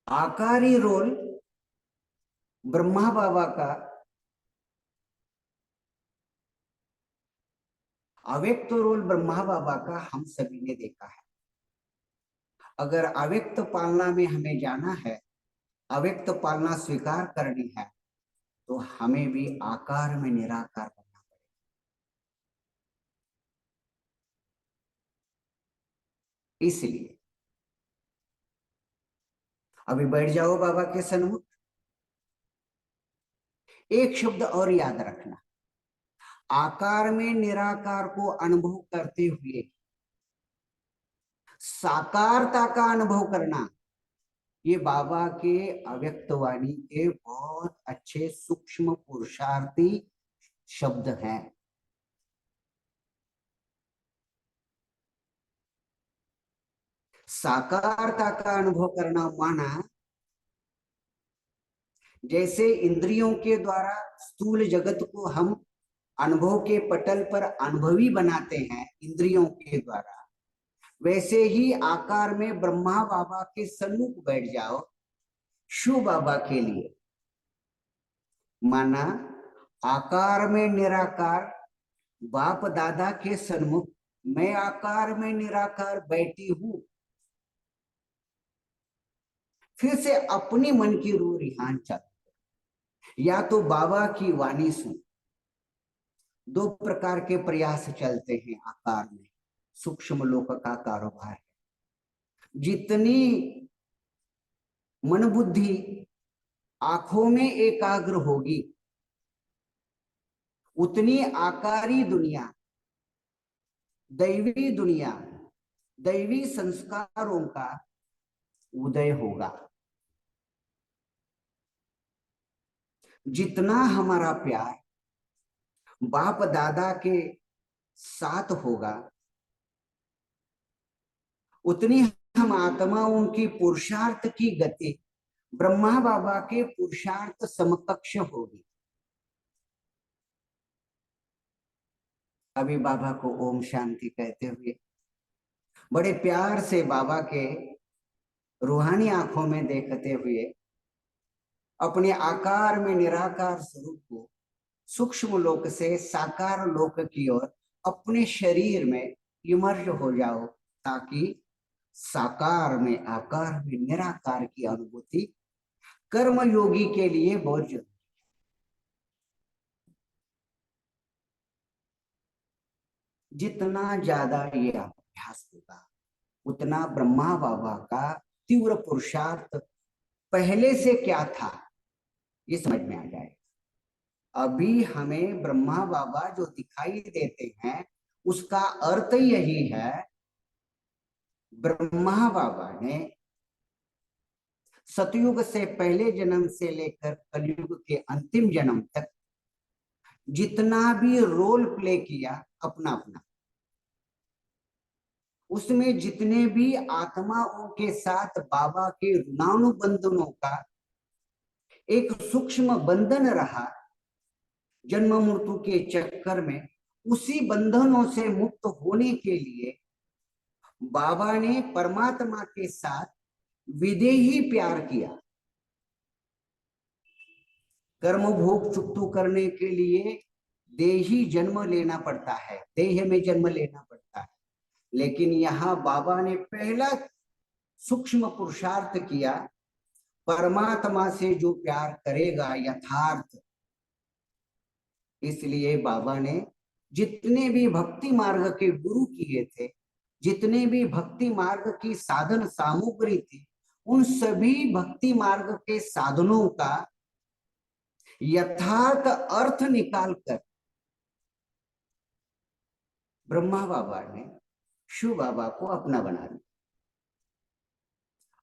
आकारी role Brahma बाबा का, अव्यक्त role Brahma बाबा का हम सभी ने देखा है। अगर अव्यक्त पालना में हमें जाना है, अव्यक्त पालना स्वीकार करनी है, तो हमें भी आकार में निराकार बनना पड़ेगा। इसलिए अभी बैठ जाओ बाबा के सन्मुख। एक शब्द और याद रखना, आकार में निराकार को अनुभव करते हुए साकारता का अनुभव करना, ये बाबा के अव्यक्त वाणी के बहुत अच्छे सूक्ष्म पुरुषार्थी शब्द हैं। साकारता का अनुभव करना माना जैसे इंद्रियों के द्वारा स्थूल जगत को हम अनुभव के पटल पर अनुभवी बनाते हैं इंद्रियों के द्वारा, वैसे ही आकार में ब्रह्मा बाबा के सन्मुख बैठ जाओ शिव बाबा के लिए। माना आकार में निराकार बाप दादा के सन्मुख मैं आकार में निराकार बैठी हूं। फिर से अपनी मन की रू रिहान चल, या तो बाबा की वाणी सुन। दो प्रकार के प्रयास चलते हैं आकार में, सूक्ष्म लोक का कारोबार है। जितनी मन बुद्धि आंखों में एकाग्र होगी, उतनी आकारी दुनिया, दैवी दुनिया, दैवी संस्कारों का उदय होगा। जितना हमारा प्यार बाप दादा के साथ होगा, उतनी हम आत्माओं की पुरुषार्थ की गति ब्रह्मा बाबा के पुरुषार्थ समकक्ष होगी। अभी बाबा को ओम शांति कहते हुए बड़े प्यार से बाबा के रूहानी आंखों में देखते हुए अपने आकार में निराकार स्वरूप को सूक्ष्म लोक से साकार लोक की ओर अपने शरीर में इमर्ज हो जाओ, ताकि साकार में आकार में निराकार की अनुभूति कर्म योगी के लिए बहुत जरूरी। जितना ज्यादा ये अभ्यास होगा, उतना ब्रह्मा बाबा का तीव्र पुरुषार्थ पहले से क्या था ये समझ में आ जाएगा। अभी हमें ब्रह्मा बाबा जो दिखाई देते हैं उसका अर्थ यही है, ब्रह्मा बाबा ने सतयुग से पहले जन्म से लेकर कलयुग के अंतिम जन्म तक जितना भी रोल प्ले किया अपना अपना, उसमें जितने भी आत्माओं के साथ बाबा के ऋणानुबंधनों का एक सूक्ष्म बंधन रहा जन्म मृत्यु के चक्कर में, उसी बंधनों से मुक्त होने के लिए बाबा ने परमात्मा के साथ विदेही प्यार किया। कर्म भोग चुकतू करने के लिए देही जन्म लेना पड़ता है, देह में जन्म लेना पड़ता है, लेकिन यहाँ बाबा ने पहला सूक्ष्म पुरुषार्थ किया, परमात्मा से जो प्यार करेगा यथार्थ। इसलिए बाबा ने जितने भी भक्ति मार्ग के गुरु किए थे, जितने भी भक्ति मार्ग की साधन सामग्री थी, उन सभी भक्ति मार्ग के साधनों का यथार्थ अर्थ निकालकर ब्रह्मा बाबा ने शिव बाबा को अपना बना दिया।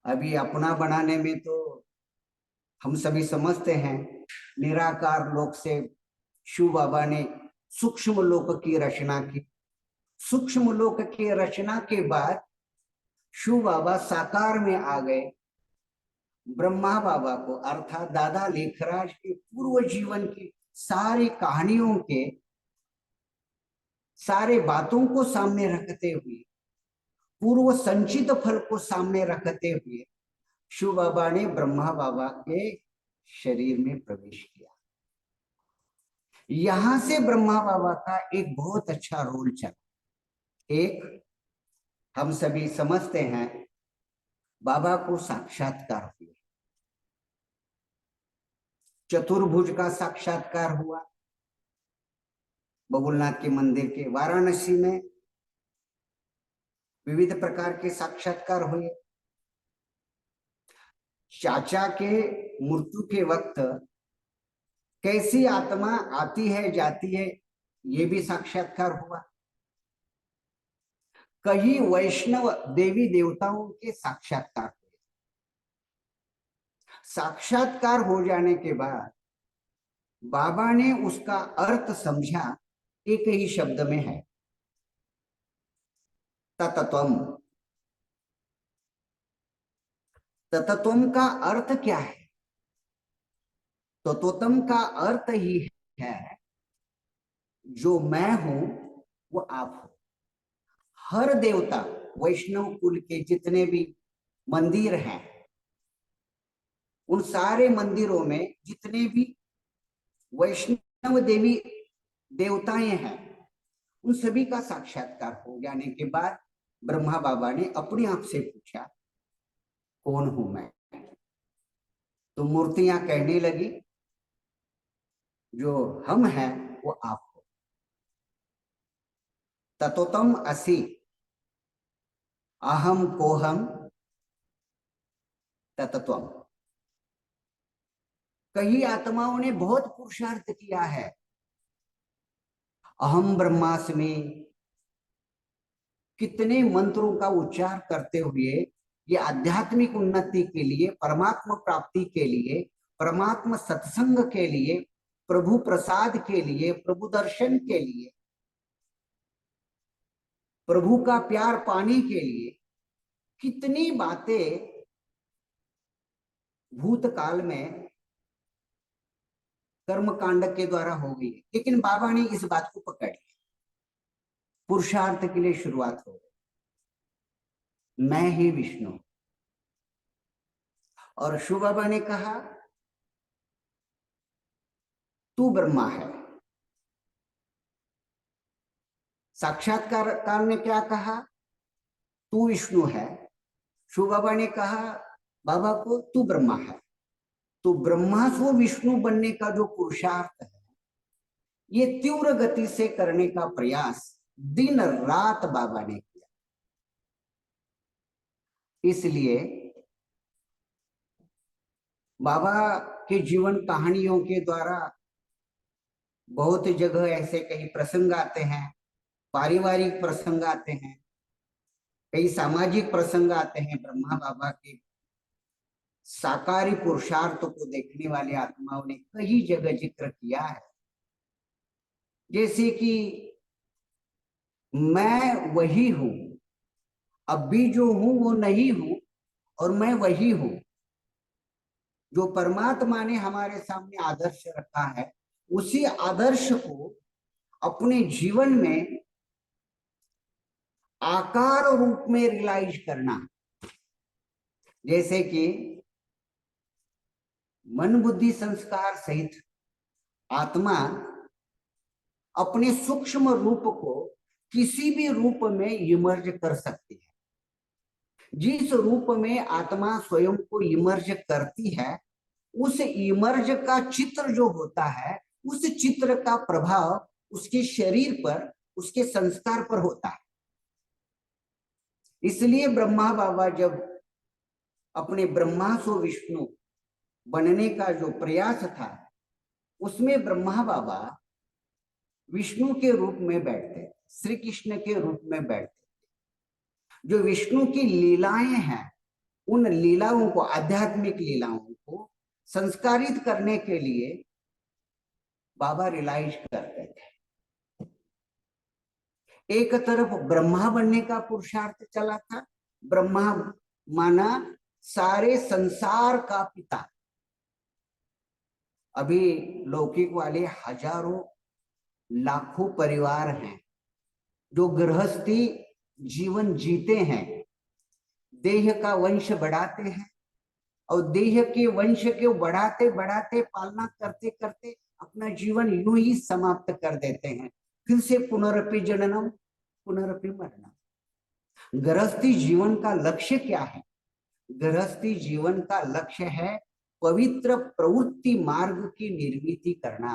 अभी अपना बनाने में तो हम सभी समझते हैं, निराकार लोक से शिव बाबा ने सूक्ष्म लोक की रचना की। सूक्ष्म लोक की रचना के बाद शिव बाबा साकार में आ गए। ब्रह्मा बाबा को अर्थात दादा लेखराज के पूर्व जीवन की सारी कहानियों के सारे बातों को सामने रखते हुए, पूर्व संचित फल को सामने रखते हुए शिव बाबा ने ब्रह्मा बाबा के शरीर में प्रवेश किया। यहां से ब्रह्मा बाबा का एक बहुत अच्छा रोल चला। एक, हम सभी समझते हैं, बाबा को साक्षात्कार हुआ, चतुर्भुज का साक्षात्कार हुआ बबुलनाथ के मंदिर के वाराणसी में, विविध प्रकार के साक्षात्कार हुए। चाचा के मृत्यु के वक्त कैसी आत्मा आती है जाती है, ये भी साक्षात्कार हुआ। कई वैष्णव देवी देवताओं के साक्षात्कार हुए। साक्षात्कार हो जाने के बाद बाबा ने उसका अर्थ समझा, एक ही शब्द में है, ततत्वम। ततत्वम का अर्थ क्या है? ततोत्तम का अर्थ ही है जो मैं हूं वो आप हो। हर देवता, वैष्णव कुल के जितने भी मंदिर हैं, उन सारे मंदिरों में जितने भी वैष्णव देवी देवताएं हैं, उन सभी का साक्षात्कार हो जाने के बाद ब्रह्मा बाबा ने अपने आप से पूछा, कौन हूं मैं? तो मूर्तियां कहने लगी, जो हम हैं वो आप हो। ततोतम असि अहम कोहम ततत्वम। कई आत्माओं ने बहुत पुरुषार्थ किया है, अहम ब्रह्मास्मि, कितने मंत्रों का उच्चार करते हुए ये आध्यात्मिक उन्नति के लिए, परमात्मा प्राप्ति के लिए, परमात्मा सत्संग के लिए, प्रभु प्रसाद के लिए, प्रभु दर्शन के लिए, प्रभु का प्यार पाने के लिए कितनी बातें भूतकाल में कर्म कांड के द्वारा हो गई है। लेकिन बाबा ने इस बात को पकड़ लिया, पुरुषार्थ के लिए शुरुआत हो गई, मैं ही विष्णु। और शिव बाबा ने कहा, तू ब्रह्मा है। साक्षात्कार ने क्या कहा? तू विष्णु है। शिव बाबा ने कहा बाबा को, तू ब्रह्मा है। तो ब्रह्मा से विष्णु बनने का जो पुरुषार्थ है, ये तीव्र गति से करने का प्रयास दिन रात बाबा ने किया। इसलिए बाबा के जीवन कहानियों के द्वारा बहुत जगह ऐसे कई प्रसंग आते हैं, पारिवारिक प्रसंग आते हैं, कई सामाजिक प्रसंग आते हैं। ब्रह्मा बाबा के साकारी पुरुषार्थ को देखने वाले आत्माओं ने कई जगह जिक्र किया है, जैसे कि मैं वही हूं, अब भी जो हूं वो नहीं हूं, और मैं वही हूं। जो परमात्मा ने हमारे सामने आदर्श रखा है, उसी आदर्श को अपने जीवन में आकार रूप में रियलाइज करना। जैसे कि मन बुद्धि संस्कार सहित आत्मा अपने सूक्ष्म रूप को किसी भी रूप में इमर्ज कर सकती है। जिस रूप में आत्मा स्वयं को इमर्ज करती है, उस इमर्ज का चित्र जो होता है, उस चित्र का प्रभाव उसके शरीर पर, उसके संस्कार पर होता है। इसलिए ब्रह्मा बाबा जब अपने ब्रह्मा सो विष्णु बनने का जो प्रयास था, उसमें ब्रह्मा बाबा विष्णु के रूप में बैठते, श्री कृष्ण के रूप में बैठते। जो विष्णु की लीलाएं हैं, उन लीलाओं को, आध्यात्मिक लीलाओं को संस्कारित करने के लिए बाबा रियलाइज करते थे। एक तरफ ब्रह्मा बनने का पुरुषार्थ चला था, ब्रह्मा माना सारे संसार का पिता। अभी लौकिक वाले हजारों लाखों परिवार हैं जो गृहस्थी जीवन जीते हैं, देह का वंश बढ़ाते हैं, और देह के वंश के बढ़ाते बढ़ाते पालना करते करते अपना जीवन यूं ही समाप्त कर देते हैं। फिर से पुनरपि जननम पुनरपि मरणम। गृहस्थी जीवन का लक्ष्य क्या है? गृहस्थी जीवन का लक्ष्य है पवित्र प्रवृत्ति मार्ग की निर्मिति करना।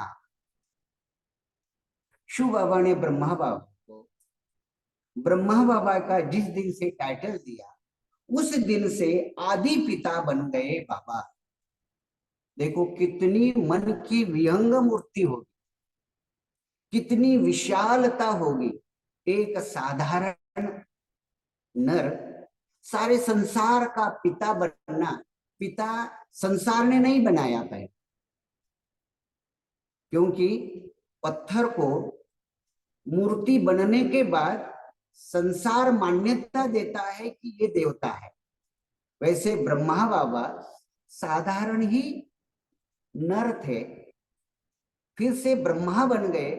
शिव बाबा ने ब्रह्मा बाबा को, ब्रह्मा बाबा का जिस दिन से टाइटल दिया उस दिन से आदि पिता बन गए बाबा। देखो कितनी मन की विहंग मूर्ति होगी, कितनी विशालता होगी। एक साधारण नर सारे संसार का पिता बनना, पिता संसार ने नहीं बनाया पहले, क्योंकि पत्थर को मूर्ति बनने के बाद संसार मान्यता देता है कि ये देवता है। वैसे ब्रह्मा बाबा साधारण ही नर थे, फिर से ब्रह्मा बन गए।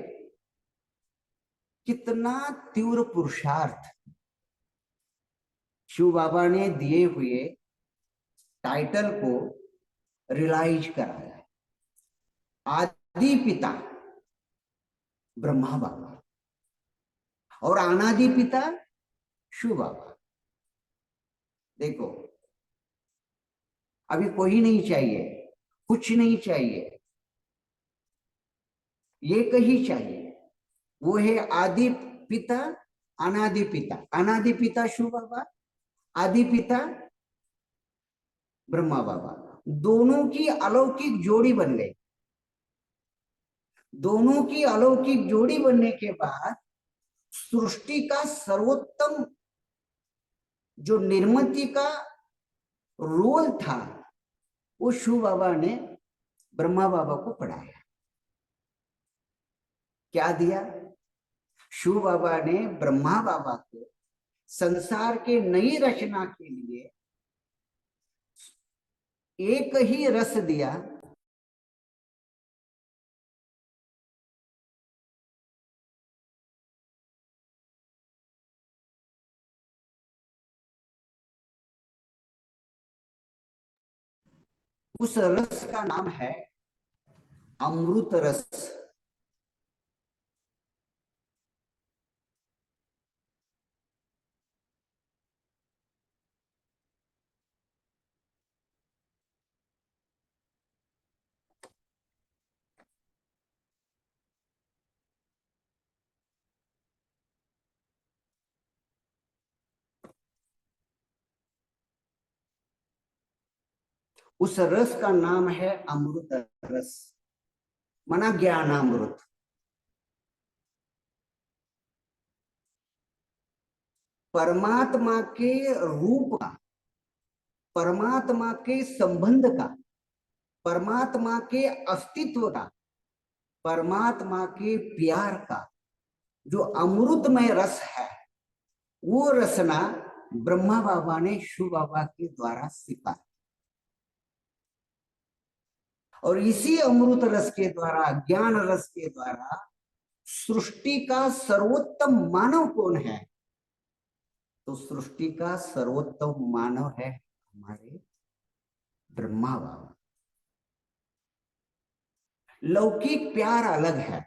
कितना तीव्र पुरुषार्थ शिव बाबा ने दिए हुए टाइटल को रियलाइज कराया है। आदि पिता ब्रह्मा बाबा और अनादि पिता शिव बाबा। देखो अभी कोई नहीं चाहिए, कुछ नहीं चाहिए, एक ही चाहिए, वो है आदि पिता अनादि पिता। अनादि पिता शिव बाबा, आदि पिता ब्रह्मा बाबा। दोनों की अलौकिक जोड़ी बन गई। दोनों की अलौकिक जोड़ी बनने के बाद सृष्टि का सर्वोत्तम जो निर्मिति का रोल था वो शिव बाबा ने ब्रह्मा बाबा को पढ़ाया। क्या दिया? शिव बाबा ने ब्रह्मा बाबा को संसार के नई रचना के लिए एक ही रस दिया, उस रस का नाम है अमृत रस। उस रस का नाम है अमृत रस, माना ज्ञानामृत। परमात्मा के रूप का, परमात्मा के संबंध का, परमात्मा के अस्तित्व का, परमात्मा के प्यार का जो अमृतमय रस है, वो रसना ब्रह्मा बाबा ने शिव बाबा के द्वारा सीखा। और इसी अमृत रस के द्वारा, ज्ञान रस के द्वारा सृष्टि का सर्वोत्तम मानव कौन है? तो सृष्टि का सर्वोत्तम मानव है हमारे ब्रह्मा बाबा। लौकिक प्यार अलग है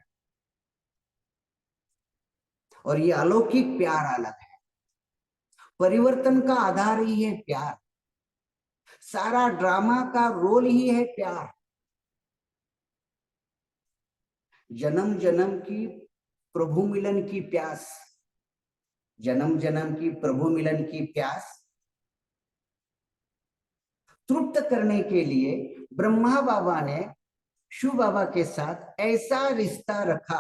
और ये अलौकिक प्यार अलग है। परिवर्तन का आधार ही है प्यार। सारा ड्रामा का रोल ही है प्यार। जन्म जन्म की प्रभु मिलन की प्यास, जन्म जन्म की प्रभु मिलन की प्यास तृप्त करने के लिए ब्रह्मा बाबा ने शिव बाबा के साथ ऐसा रिश्ता रखा।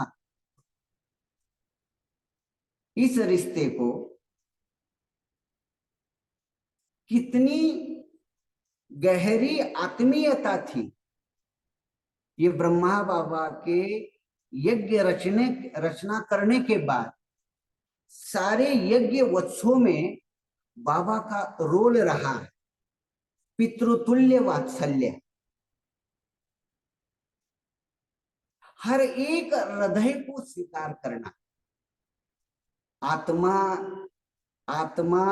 इस रिश्ते को कितनी गहरी आत्मीयता थी। ये ब्रह्मा बाबा के यज्ञ रचना करने के बाद सारे यज्ञ वत्सों में बाबा का रोल रहा है पितृतुल्य वात्सल्य। हर एक हृदय को स्वीकार करना। आत्मा आत्मा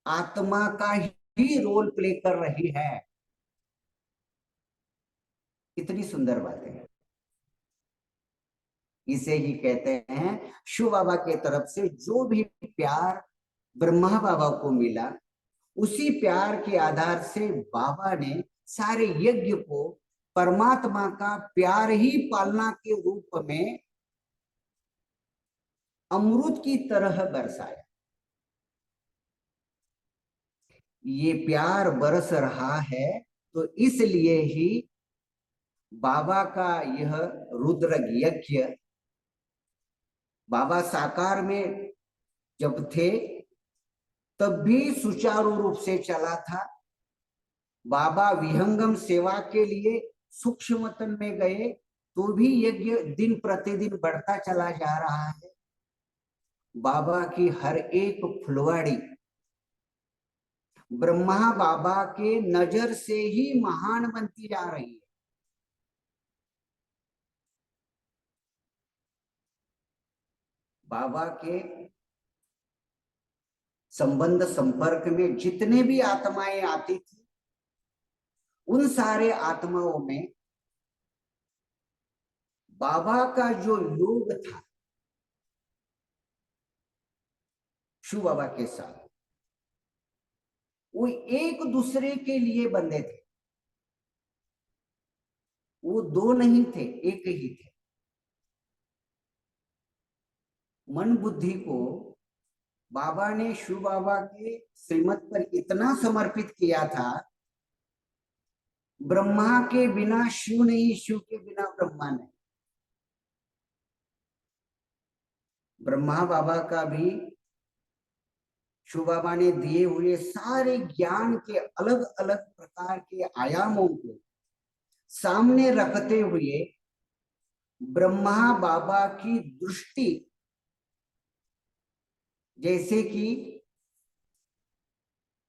आत्मा का ही रोल प्ले कर रही है। कितनी सुंदर बातें हैं। इसे ही कहते हैं शिव बाबा के तरफ से जो भी प्यार ब्रह्मा बाबा को मिला, उसी प्यार के आधार से बाबा ने सारे यज्ञ को परमात्मा का प्यार ही पालना के रूप में अमृत की तरह बरसाया। ये प्यार बरस रहा है तो इसलिए ही बाबा का यह रुद्र यज्ञ, बाबा साकार में जब थे तब भी सुचारू रूप से चला था। बाबा विहंगम सेवा के लिए सूक्ष्मतन में गए तो भी यज्ञ दिन प्रतिदिन बढ़ता चला जा रहा है। बाबा की हर एक फुलवाड़ी ब्रह्मा बाबा के नजर से ही महान बनती जा रही है। बाबा के संबंध संपर्क में जितने भी आत्माएं आती थी, उन सारे आत्माओं में बाबा का जो योग था शिव बाबा के साथ, वो एक दूसरे के लिए बंधे थे। वो दो नहीं थे, एक ही थे। मन बुद्धि को बाबा ने शिव बाबा के श्रीमत पर इतना समर्पित किया था, ब्रह्मा के बिना शिव नहीं, शिव के बिना ब्रह्मा नहीं। ब्रह्मा बाबा का भी शिव बाबा ने दिए हुए सारे ज्ञान के अलग अलग प्रकार के आयामों को सामने रखते हुए ब्रह्मा बाबा की दृष्टि, जैसे कि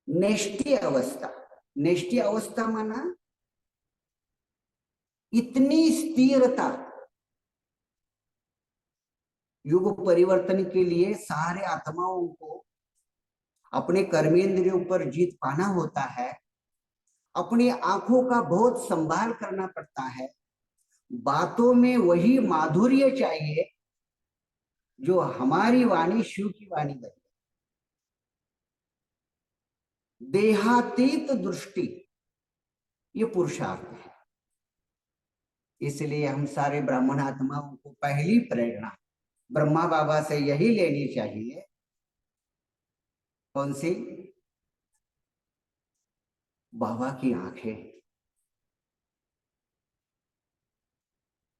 नेष्टि अवस्था, नेष्टि अवस्था माना इतनी स्थिरता, युग परिवर्तन के लिए सारे आत्माओं को अपने कर्मेंद्रियों पर जीत पाना होता है, अपनी आंखों का बहुत संभाल करना पड़ता है, बातों में वही माधुर्य चाहिए जो हमारी वाणी शिव की वाणी बनी। देहातीत दृष्टि ये पुरुषार्थ है। इसलिए हम सारे ब्राह्मण आत्माओं को पहली प्रेरणा ब्रह्मा बाबा से यही लेनी चाहिए। कौन सी? बाबा की आंखें।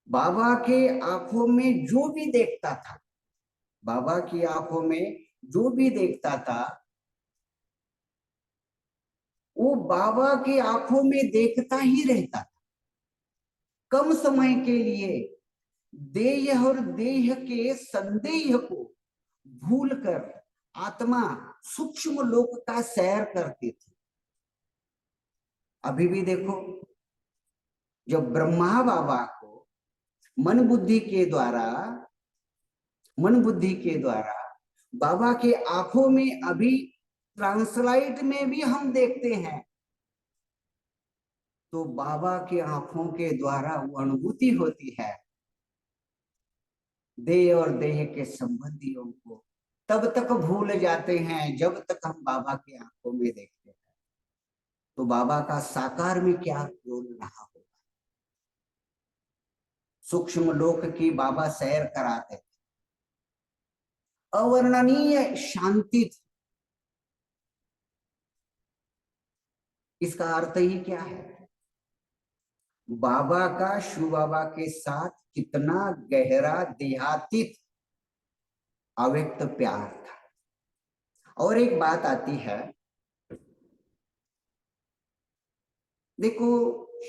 बाबा के आंखों में जो भी देखता था, बाबा की आंखों में जो भी देखता था, वो बाबा की आंखों में देखता ही रहता था। कम समय के लिए देह और देह के संदेह को भूलकर आत्मा सूक्ष्म लोक का सैर करती थी। अभी भी देखो, जब ब्रह्मा बाबा को मन बुद्धि के द्वारा बाबा के आंखों में अभी ट्रांसलाइट में भी हम देखते हैं, तो बाबा की आंखों के द्वारा वो अनुभूति होती है। देह और देह के संबंधियों को तब तक भूल जाते हैं जब तक हम बाबा की आंखों में देखते हैं। तो बाबा का साकार में क्या रोल रहा होगा? सूक्ष्म लोक की बाबा सैर कराते थे, अवर्णनीय शांति थी। इसका अर्थ ही क्या है? बाबा का शिव बाबा के साथ कितना गहरा देहातीत अव्यक्त प्यार था। और एक बात आती है, देखो,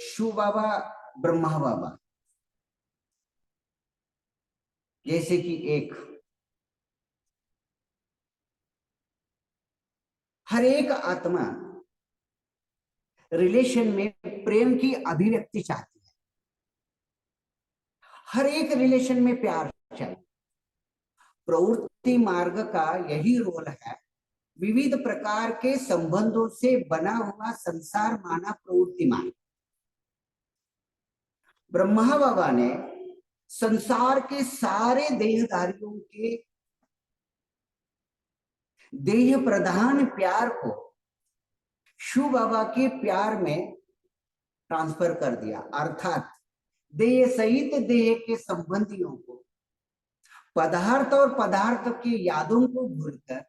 शिव बाबा ब्रह्मा बाबा जैसे कि एक, हर एक आत्मा रिलेशन में प्रेम की अभिव्यक्ति चाहती है। हर एक रिलेशन में प्यार चाहिए। प्रवृत्ति मार्ग का यही रोल है। विविध प्रकार के संबंधों से बना हुआ संसार माना प्रवृत्ति मार्ग। ब्रह्मा बाबा ने संसार के सारे देहधारियों के देह प्रधान प्यार को शिव बाबा के प्यार में ट्रांसफर कर दिया, अर्थात देह सहित देह के संबंधियों को पदार्थ और पदार्थ की यादों को भूलकर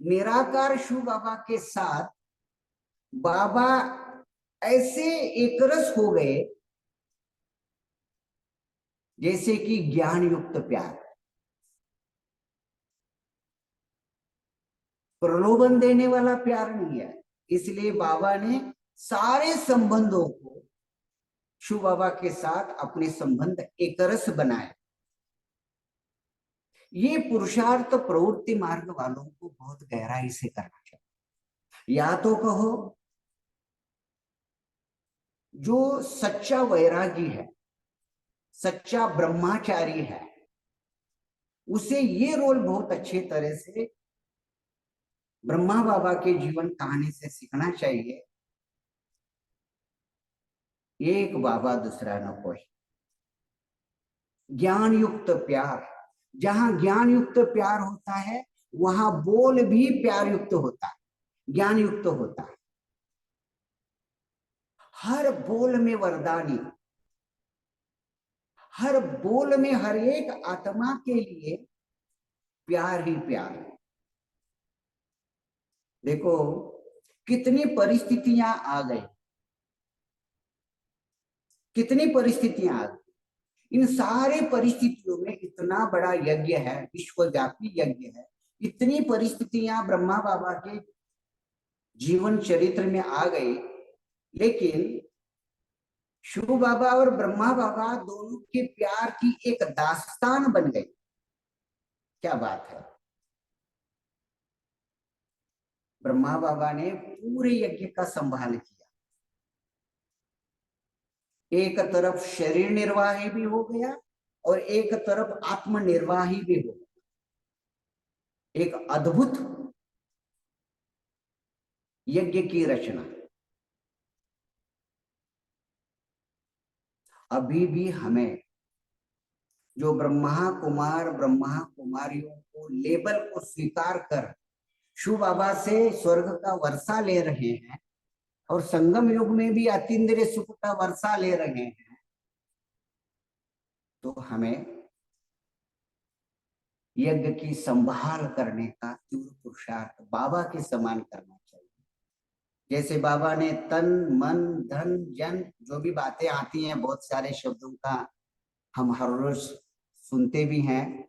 निराकार शिव बाबा के साथ बाबा ऐसे एकरस हो गए जैसे कि ज्ञान युक्त प्यार, प्रलोभन देने वाला प्यार नहीं है। इसलिए बाबा ने सारे संबंधों को शिव बाबा के साथ अपने संबंध एकरस बनाए। ये पुरुषार्थ प्रवृत्ति मार्ग वालों को बहुत गहराई से करना चाहिए। या तो कहो जो सच्चा वैरागी है, सच्चा ब्रह्मचारी है, उसे ये रोल बहुत अच्छे तरह से ब्रह्मा बाबा के जीवन कहानी से सीखना चाहिए। एक बाबा दूसरा न कोई। ज्ञान युक्त प्यार, जहां ज्ञान युक्त प्यार होता है वहां बोल भी प्यार युक्त होता है, ज्ञान युक्त होता है। हर बोल में वरदानी, हर बोल में हर एक आत्मा के लिए प्यार ही प्यार है। देखो कितनी परिस्थितियां आ गई, कितनी परिस्थितियां आ गई। इन सारे परिस्थितियों में इतना बड़ा यज्ञ है, विश्वव्यापी यज्ञ है, इतनी परिस्थितियां ब्रह्मा बाबा के जीवन चरित्र में आ गई, लेकिन शिव बाबा और ब्रह्मा बाबा दोनों के प्यार की एक दास्तान बन गई। क्या बात है। ब्रह्मा बाबा ने पूरे यज्ञ का संभाल किया। एक तरफ शरीर निर्वाही भी हो गया और एक तरफ आत्म निर्वाही भी हो गया। एक अद्भुत यज्ञ की रचना। अभी भी हमें जो ब्रह्मा कुमार ब्रह्मा कुमारियों को लेबल को स्वीकार कर शिव बाबा से स्वर्ग का वर्षा ले रहे हैं और संगम युग में भी अतीन्द्रिय सुख का वर्षा ले रहे हैं, तो हमें यज्ञ की संभाल करने का तीव्र पुरुषार्थ बाबा के समान करना चाहिए। जैसे बाबा ने तन मन धन जन जो भी बातें आती हैं, बहुत सारे शब्दों का हम हर रोज सुनते भी हैं,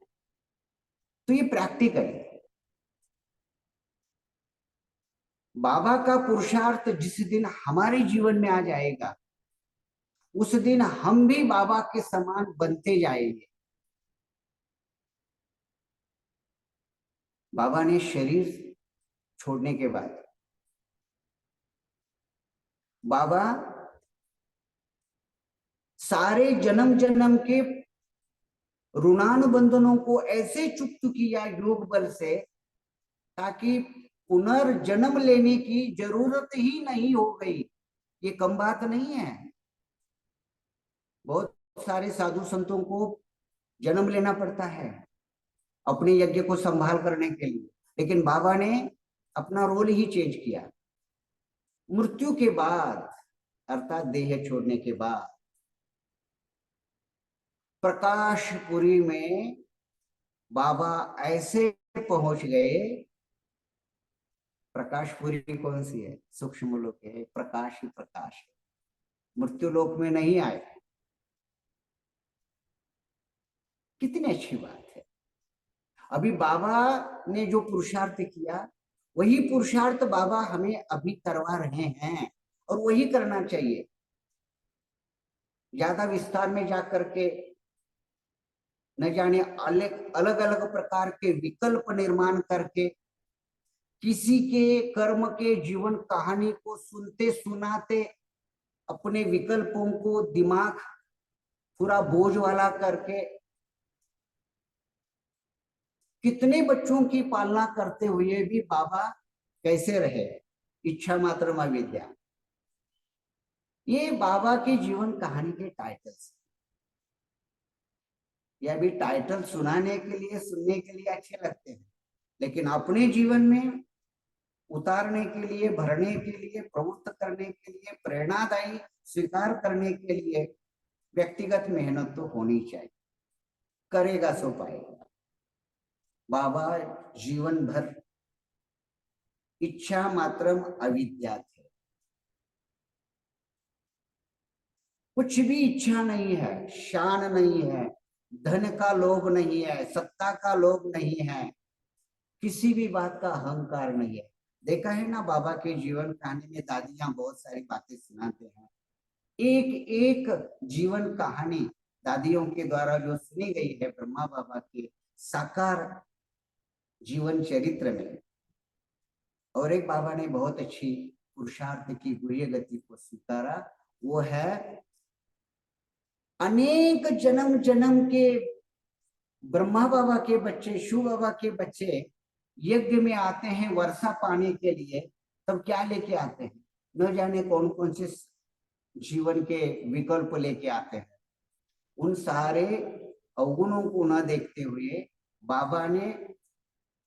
तो ये प्रैक्टिकल है। बाबा का पुरुषार्थ जिस दिन हमारे जीवन में आ जाएगा उस दिन हम भी बाबा के समान बनते जाएंगे। बाबा ने शरीर छोड़ने के बाद बाबा सारे जन्म जन्म के ऋणानुबंधनों को ऐसे चुक्त किया योग बल से, ताकि पुनर्जन्म लेने की जरूरत ही नहीं हो गई। ये कम बात नहीं है। बहुत सारे साधु संतों को जन्म लेना पड़ता है अपने यज्ञ को संभाल करने के लिए, लेकिन बाबा ने अपना रोल ही चेंज किया। मृत्यु के बाद अर्थात देह छोड़ने के बाद प्रकाशपुरी में बाबा ऐसे पहुंच गए। प्रकाशपुरी कौन सी है? सूक्ष्म लोक है, प्रकाश ही प्रकाश है, मृत्यु लोक में नहीं आए। कितनी अच्छी बात है। अभी बाबा ने जो पुरुषार्थ किया वही पुरुषार्थ बाबा हमें अभी करवा रहे हैं और वही करना चाहिए। ज्यादा विस्तार में जाकर के न जाने अलग अलग प्रकार के विकल्प निर्माण करके किसी के कर्म के जीवन कहानी को सुनते सुनाते अपने विकल्पों को दिमाग पूरा बोझ वाला करके कितने बच्चों की पालना करते हुए भी बाबा कैसे रहे? इच्छा मात्र विद्या। ये बाबा के जीवन कहानी के टाइटल्स। या भी टाइटल सुनाने के लिए, सुनने के लिए अच्छे लगते हैं, लेकिन अपने जीवन में उतारने के लिए, भरने के लिए, प्रवृत्त करने के लिए, प्रेरणादायी स्वीकार करने के लिए व्यक्तिगत मेहनत तो होनी चाहिए। करेगा सो पाएगा। बाबा जीवन भर इच्छा मात्रम अविद्या थे, कुछ भी इच्छा नहीं है, शान नहीं है, धन का लोभ नहीं है, सत्ता का लोभ नहीं है, किसी भी बात का अहंकार नहीं है। देखा है ना, बाबा के जीवन कहानी में दादियां बहुत सारी बातें सुनाते हैं। एक एक जीवन कहानी दादियों के द्वारा जो सुनी गई है ब्रह्मा बाबा के साकार जीवन चरित्र में। और एक बाबा ने बहुत अच्छी पुरुषार्थ की गुह्य गति को स्वीकारा, वो है अनेक जन्म जन्म के ब्रह्मा बाबा के बच्चे, शिव बाबा के बच्चे यज्ञ में आते हैं वर्षा पाने के लिए, तब क्या लेके आते हैं, न जाने कौन कौन से जीवन के विकल्प लेके आते हैं। उन सारे अवगुणों को न देखते हुए बाबा ने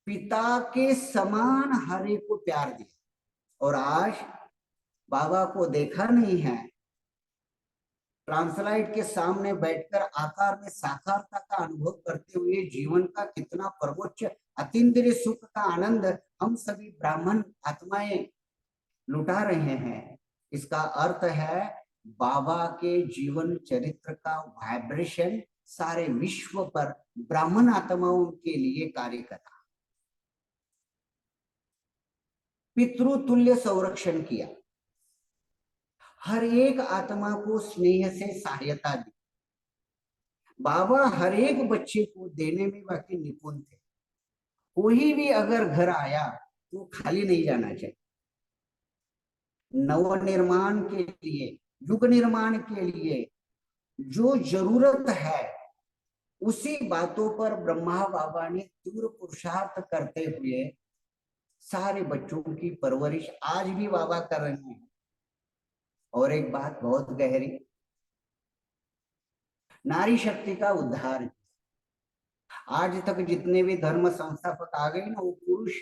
पिता के समान हर एक को प्यार दिया। और आज बाबा को देखा नहीं है, ट्रांसलाइट के सामने बैठकर आकार में साकारता का अनुभव करते हुए जीवन का कितना सर्वोच्च अतीन्द्रिय सुख का आनंद हम सभी ब्राह्मण आत्माएं लुटा रहे हैं। इसका अर्थ है बाबा के जीवन चरित्र का वाइब्रेशन सारे विश्व पर ब्राह्मण आत्माओं के लिए कार्य कर रहा। पितृतुल्य संरक्षण किया, हर एक आत्मा को स्नेह से सहायता दी। बाबा हर एक बच्चे को देने में वाकई निपुण थे। कोई भी अगर घर आया तो खाली नहीं जाना चाहिए। नव निर्माण के लिए, युग निर्माण के लिए जो जरूरत है उसी बातों पर ब्रह्मा बाबा ने तीव्र पुरुषार्थ करते हुए सारे बच्चों की परवरिश आज भी बाबा कर रहे हैं। और एक बात बहुत गहरी, नारी शक्ति का उद्धार। आज तक जितने भी धर्म संस्थापक आ गए ना, वो पुरुष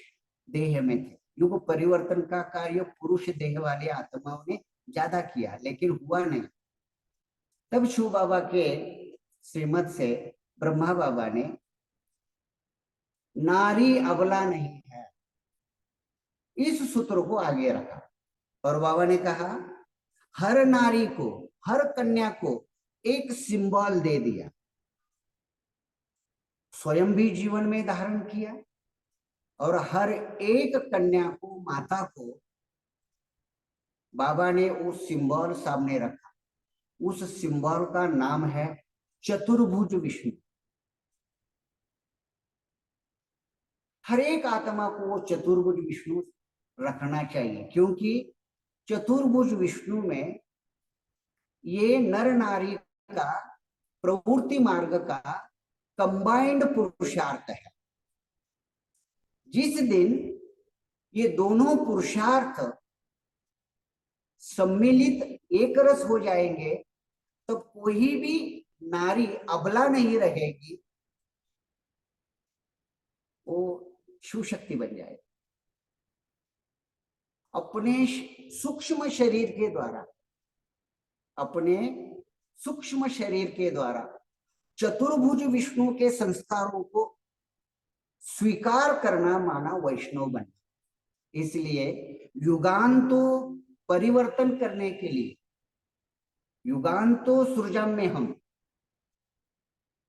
देह में थे। युग परिवर्तन का कार्य पुरुष देह वाले आत्माओं ने ज्यादा किया, लेकिन हुआ नहीं। तब शिव बाबा के श्रीमत से ब्रह्मा बाबा ने नारी अबला नहीं है इस सूत्र को आगे रखा। और बाबा ने कहा हर नारी को, हर कन्या को एक सिंबल दे दिया। स्वयं भी जीवन में धारण किया और हर एक कन्या को, माता को बाबा ने उस सिंबल सामने रखा। उस सिंबल का नाम है चतुर्भुज विष्णु। हर एक आत्मा को वो चतुर्भुज विष्णु रखना चाहिए, क्योंकि चतुर्भुज विष्णु में ये नर नारी का प्रवृत्ति मार्ग का कंबाइंड पुरुषार्थ है। जिस दिन ये दोनों पुरुषार्थ सम्मिलित एक रस हो जाएंगे तो कोई भी नारी अबला नहीं रहेगी, वो शिवशक्ति बन जाएगी। अपने सूक्ष्म शरीर के द्वारा, अपने सूक्ष्म शरीर के द्वारा चतुर्भुज विष्णु के संस्कारों को स्वीकार करना माना वैष्णव बनना। इसलिए युगांतो परिवर्तन करने के लिए, युगांतो सृजम में हम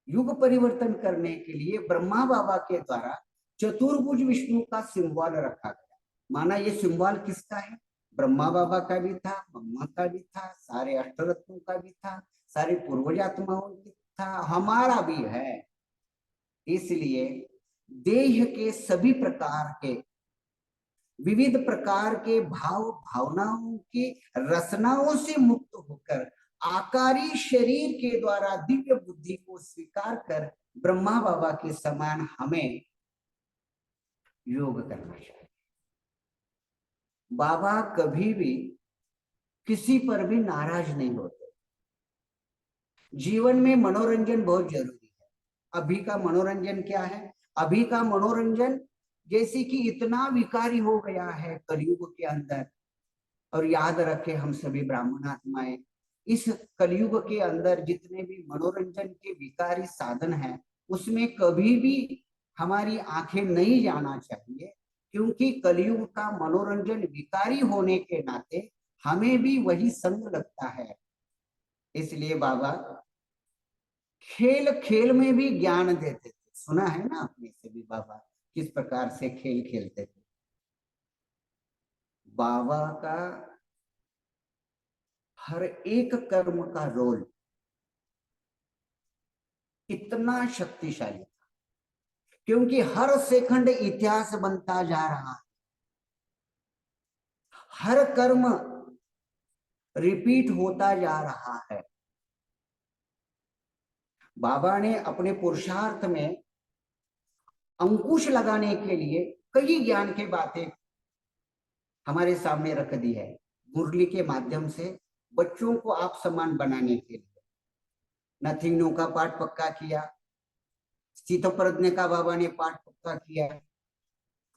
युग परिवर्तन करने के लिए ब्रह्मा बाबा के द्वारा चतुर्भुज विष्णु का सिंबल रखा गया। माना ये सिंबल किसका है? ब्रह्मा बाबा का भी था, ब्रह्मा का भी था, सारे अष्टरत्नों का भी था, सारे पूर्वजात्माओं की था, हमारा भी है। इसलिए देह के सभी प्रकार के, विविध प्रकार के भाव भावनाओं की रचनाओं से मुक्त होकर आकारी शरीर के द्वारा दिव्य बुद्धि को स्वीकार कर ब्रह्मा बाबा के समान हमें योग करना चाहिए। बाबा कभी भी किसी पर भी नाराज नहीं होते। जीवन में मनोरंजन बहुत जरूरी है, अभी का मनोरंजन क्या है? अभी का मनोरंजन जैसे कि इतना विकारी हो गया है कलयुग के अंदर। और याद रखें हम सभी ब्राह्मण आत्माएं, इस कलयुग के अंदर जितने भी मनोरंजन के विकारी साधन हैं, उसमें कभी भी हमारी आंखें नहीं जाना चाहिए, क्योंकि कलयुग का मनोरंजन विकारी होने के नाते हमें भी वही संग लगता है। इसलिए बाबा खेल खेल में भी ज्ञान देते थे। सुना है ना आपने से भी बाबा किस प्रकार से खेल खेलते थे। बाबा का हर एक कर्म का रोल इतना शक्तिशाली था, क्योंकि हर सेकंड इतिहास बनता जा रहा है, हर कर्म रिपीट होता जा रहा है। बाबा ने अपने पुरुषार्थ में अंकुश लगाने के लिए कई ज्ञान की बातें हमारे सामने रख दी है, मुरली के माध्यम से बच्चों को आप समान बनाने के लिए। नथिंग का पाठ पक्का किया, स्थितप्रज्ञ का बाबा ने पाठ पक्का किया।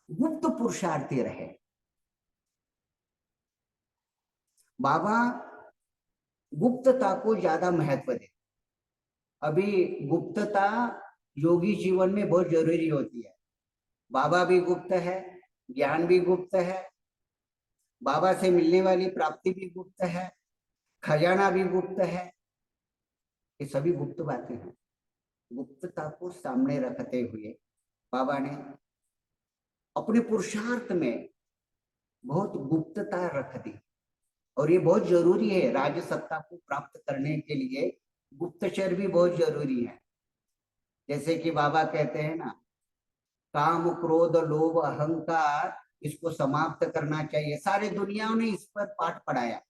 गुप्त पुरुषार्थी रहे बाबा, गुप्तता को ज्यादा महत्व दे। अभी गुप्तता योगी जीवन में बहुत जरूरी होती है। बाबा भी गुप्त है, ज्ञान भी गुप्त है, बाबा से मिलने वाली प्राप्ति भी गुप्त है, खजाना भी गुप्त है। ये सभी गुप्त बातें हैं। गुप्तता को सामने रखते हुए बाबा ने अपने पुरुषार्थ में बहुत गुप्तता रख दी। और ये बहुत जरूरी है, राज सत्ता को प्राप्त करने के लिए गुप्तचर भी बहुत जरूरी है। जैसे कि बाबा कहते हैं ना, काम क्रोध लोभ अहंकार इसको समाप्त करना चाहिए। सारे दुनिया ने इस पर पाठ पढ़ाया,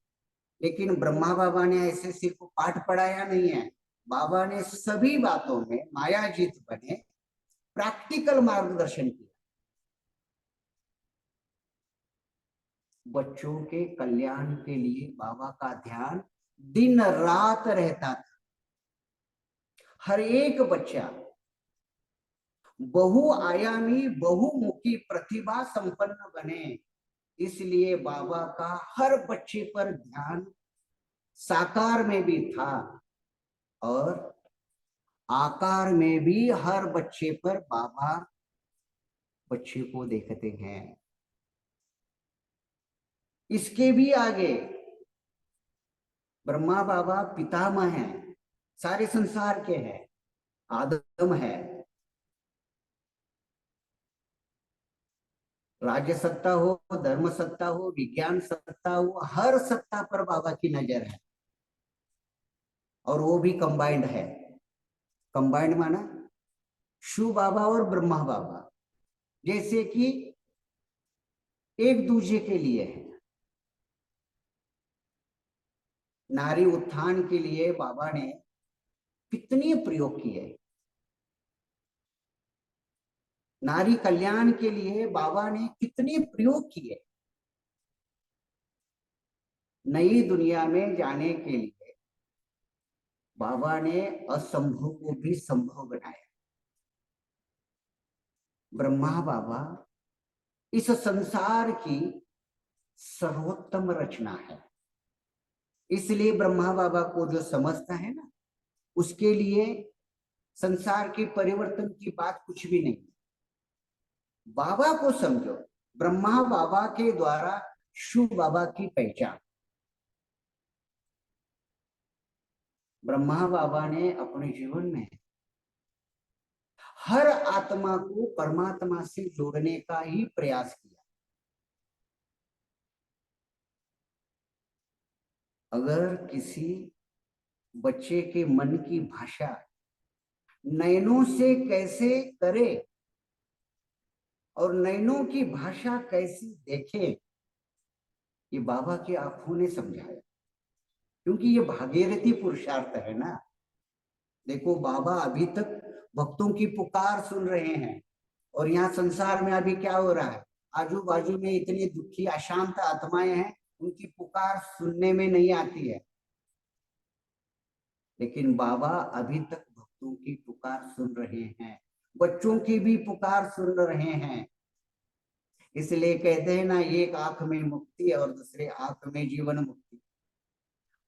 लेकिन ब्रह्मा बाबा ने ऐसे सिर्फ पाठ पढ़ाया नहीं है। बाबा ने सभी बातों में मायाजीत बने प्रैक्टिकल मार्गदर्शन किया। बच्चों के कल्याण के लिए बाबा का ध्यान दिन रात रहता था। हर एक बच्चा बहुआयामी बहुमुखी प्रतिभा संपन्न बने, इसलिए बाबा का हर बच्चे पर ध्यान साकार में भी था और आकार में भी हर बच्चे पर बाबा बच्चे को देखते हैं। इसके भी आगे ब्रह्मा बाबा पितामह हैं, सारे संसार के हैं। आदम है, राज्य सत्ता हो, धर्म सत्ता हो, विज्ञान सत्ता हो, हर सत्ता पर बाबा की नजर है। और वो भी कंबाइंड है। कंबाइंड माना शिव बाबा और ब्रह्मा बाबा जैसे कि एक दूसरे के लिए है। नारी उत्थान के लिए बाबा ने कितने प्रयोग किए, नारी कल्याण के लिए बाबा ने कितने प्रयोग किए। नई दुनिया में जाने के लिए बाबा ने असंभव को भी संभव बनाया। ब्रह्मा बाबा इस संसार की सर्वोत्तम रचना है, इसलिए ब्रह्मा बाबा को जो समझता है ना, उसके लिए संसार के परिवर्तन की बात कुछ भी नहीं। बाबा को समझो, ब्रह्मा बाबा के द्वारा शिव बाबा की पहचान। ब्रह्मा बाबा ने अपने जीवन में हर आत्मा को परमात्मा से जोड़ने का ही प्रयास किया। अगर किसी बच्चे के मन की भाषा नयनों से कैसे करे और नयनों की भाषा कैसी देखे, ये बाबा की आंखों ने समझाया। क्योंकि ये भागीरथी पुरुषार्थ है ना। देखो बाबा अभी तक भक्तों की पुकार सुन रहे हैं, और यहाँ संसार में अभी क्या हो रहा है, आजू बाजू में इतनी दुखी अशांत आत्माएं हैं, उनकी पुकार सुनने में नहीं आती है। लेकिन बाबा अभी तक भक्तों की पुकार सुन रहे हैं, बच्चों की भी पुकार सुन रहे हैं। इसलिए कहते हैं ना, एक आंख में मुक्ति और दूसरे आंख में जीवन मुक्ति।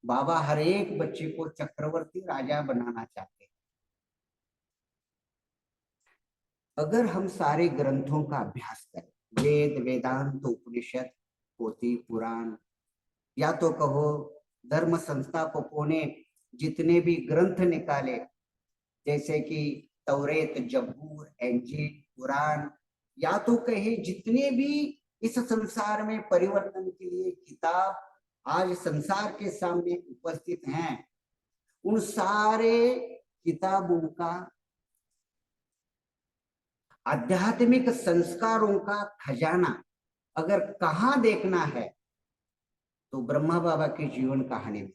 बाबा हर एक बच्चे को चक्रवर्ती राजा बनाना चाहते हैं। अगर हम सारे ग्रंथों का अभ्यास करें, वेद, वेदांत, उपनिषद, पोथी, पुराण, या तो कहो धर्म संस्थापकों ने जितने भी ग्रंथ निकाले, जैसे कि तौरेत, जबूर, इंजील, कुरान, या तो कहे जितने भी इस संसार में परिवर्तन के लिए किताब आज संसार के सामने उपस्थित हैं, उन सारे किताबों का आध्यात्मिक संस्कारों का खजाना अगर कहाँ देखना है तो ब्रह्मा बाबा की जीवन कहानी में।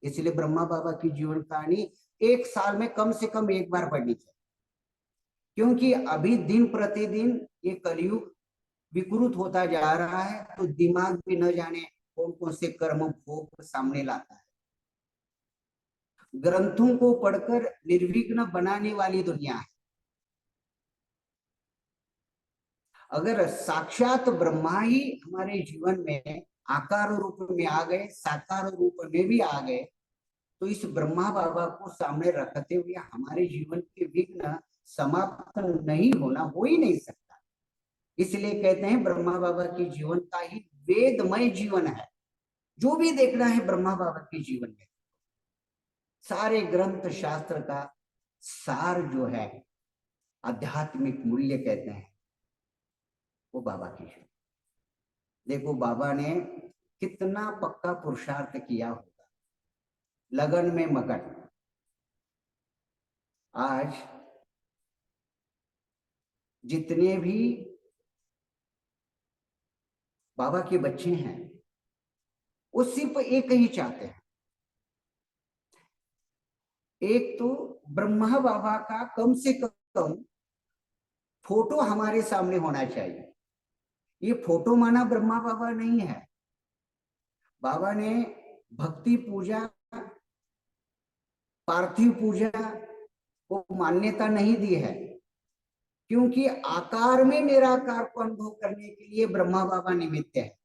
इसलिए ब्रह्मा बाबा की जीवन कहानी एक साल में कम से कम एक बार पढ़नी चाहिए, क्योंकि अभी दिन प्रतिदिन ये कलयुग विकृत होता जा रहा है, तो दिमाग भी न जाने कौन कौन से कर्म भोग सामने लाता है। ग्रंथों को पढ़कर निर्विघ्न बनाने वाली दुनिया है। अगर साक्षात ब्रह्मा ही हमारे जीवन में आकार रूप में आ गए, साकार रूप में भी आ गए, तो इस ब्रह्मा बाबा को सामने रखते हुए हमारे जीवन के विघ्न समाप्त नहीं होना, हो ही नहीं सकता। इसलिए कहते हैं ब्रह्मा बाबा की जीवन का ही वेदमय जीवन है। जो भी देखना है ब्रह्मा बाबा के जीवन में, सारे ग्रंथ शास्त्र का सार जो है, आध्यात्मिक मूल्य कहते हैं, वो बाबा की जीवन। देखो बाबा ने कितना पक्का पुरुषार्थ किया होगा, लगन में मगन। आज जितने भी बाबा के बच्चे हैं, वो सिर्फ एक ही चाहते हैं, एक तो ब्रह्मा बाबा का कम से कम फोटो हमारे सामने होना चाहिए। ये फोटो माना ब्रह्मा बाबा नहीं है। बाबा ने भक्ति पूजा, पार्थिव पूजा को मान्यता नहीं दी है, क्योंकि आकार में निराकार को अनुभव करने के लिए ब्रह्मा बाबा निमित्त है।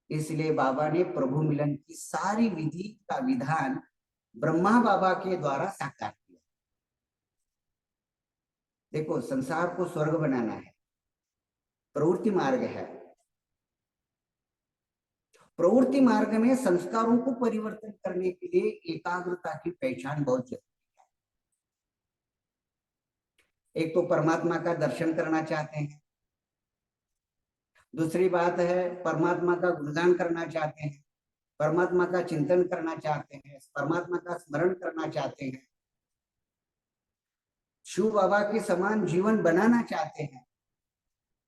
इसलिए बाबा ने प्रभु मिलन की सारी विधि का विधान ब्रह्मा बाबा के द्वारा साकार किया। देखो, संसार को स्वर्ग बनाना है, प्रवृत्ति मार्ग है। प्रवृत्ति मार्ग में संस्कारों को परिवर्तन करने के लिए एकाग्रता की पहचान बहुत जरूरी है। एक तो परमात्मा का दर्शन करना चाहते हैं, दूसरी बात है परमात्मा का गुणगान करना चाहते हैं, परमात्मा का चिंतन करना चाहते हैं, परमात्मा का स्मरण करना चाहते हैं, शिव बाबा के समान जीवन बनाना चाहते हैं,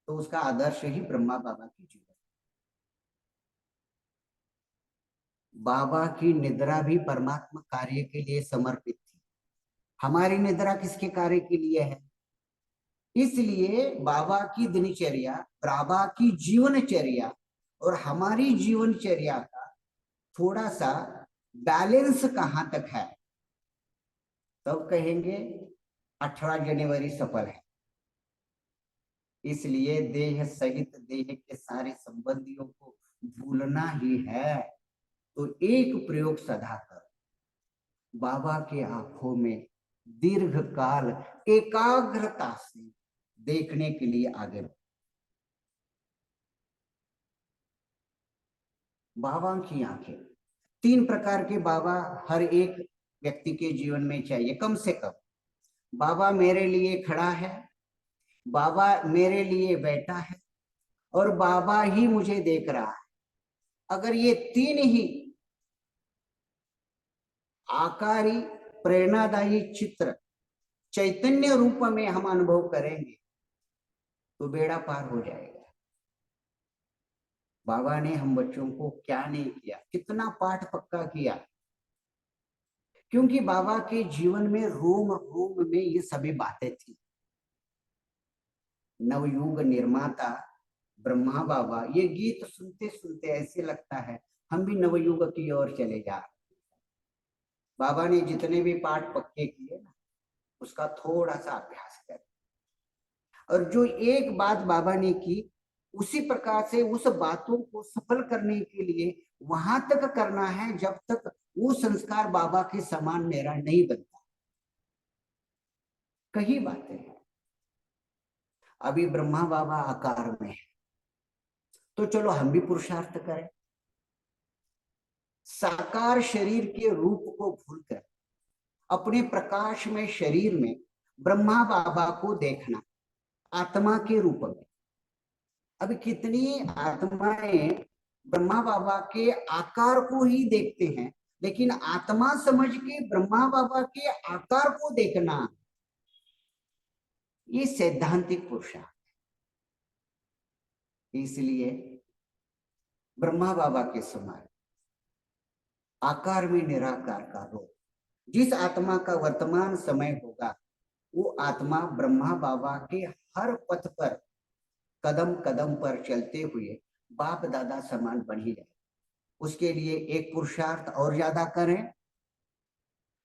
तो उसका आदर्श ही ब्रह्मा बाबा की जीवन। बाबा की निद्रा भी परमात्मा कार्य के लिए समर्पित थी। हमारी निद्रा किसके कार्य के लिए है? इसलिए बाबा की दिनचर्या, बाबा की जीवनचर्या और हमारी जीवनचर्या का थोड़ा सा बैलेंस कहां तक है, तब कहेंगे 18 जनवरी सफल है। इसलिए देह सहित देह के सारे संबंधियों को भूलना ही है, तो एक प्रयोग सदा कर, बाबा के आंखों में दीर्घ काल एकाग्रता से देखने के लिए आगे बढ़ो। बाबा की आंखें, 3 प्रकार के बाबा हर एक व्यक्ति के जीवन में चाहिए कम से कम। बाबा मेरे लिए खड़ा है, बाबा मेरे लिए बैठा है, और बाबा ही मुझे देख रहा है। अगर ये 3 ही आकारी प्रेरणादायी चित्र चैतन्य रूप में हम अनुभव करेंगे तो बेड़ा पार हो जाएगा। बाबा ने हम बच्चों को क्या नहीं किया, कितना पाठ पक्का किया, क्योंकि बाबा के जीवन में रोम रोम में ये सभी बातें थी। नवयुग निर्माता ब्रह्मा बाबा, ये गीत सुनते सुनते ऐसे लगता है हम भी नवयुग की ओर चले जा रहे। बाबा ने जितने भी पाठ पक्के किए ना, उसका थोड़ा सा अभ्यास कर, और जो एक बात बाबा ने की, उसी प्रकार से उस बातों को सफल करने के लिए वहां तक करना है जब तक वो संस्कार बाबा के समान मेरा नहीं बनता। कई बातें हैं। अभी ब्रह्मा बाबा आकार में है, तो चलो हम भी पुरुषार्थ करें। साकार शरीर के रूप को भूलकर अपने प्रकाश में शरीर में ब्रह्मा बाबा को देखना, आत्मा के रूप में। अभी कितनी आत्माएं ब्रह्मा बाबा के आकार को ही देखते हैं, लेकिन आत्मा समझ के ब्रह्मा बाबा के आकार को देखना, ये सैद्धांतिक पुरुषार्थ। इसलिए ब्रह्मा बाबा के समान आकार में निराकार का रूप, जिस आत्मा का वर्तमान समय होगा, वो आत्मा ब्रह्मा बाबा के हर पथ पर कदम कदम पर चलते हुए बाप दादा समान बन ही रहे। उसके लिए एक पुरुषार्थ और ज्यादा करें।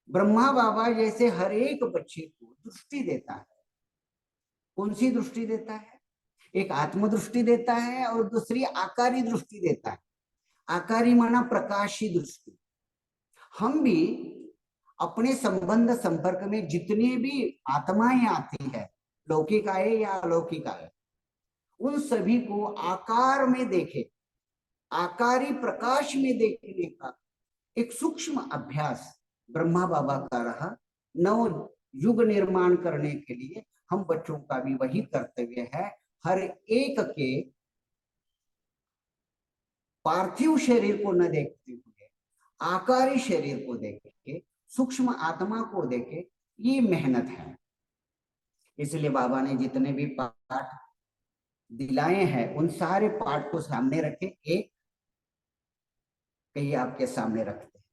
ब्रह्मा बाबा जैसे हर एक बच्चे को दृष्टि देता है। कौन सी दृष्टि देता है? एक आत्म दृष्टि देता है और दूसरी आकारी दृष्टि देता है। आकारी माना प्रकाशी दृष्टि। हम भी अपने संबंध संपर्क में जितनी भी आत्माएं आती है, लौकिक आए या अलौकिक आए, उन सभी को आकार में देखे, आकारी प्रकाश में देखने का एक सूक्ष्म अभ्यास ब्रह्मा बाबा का रहा। नव युग निर्माण करने के लिए हम बच्चों का भी वही कर्तव्य है। हर एक के पार्थिव शरीर को न देखते हुए आकारी शरीर को देखे, सूक्ष्म आत्मा को देखे, ये मेहनत है। इसलिए बाबा ने जितने भी पाठ दिलाए हैं, उन सारे पाठ को सामने रखे, एक कहीं आपके सामने रखते हैं।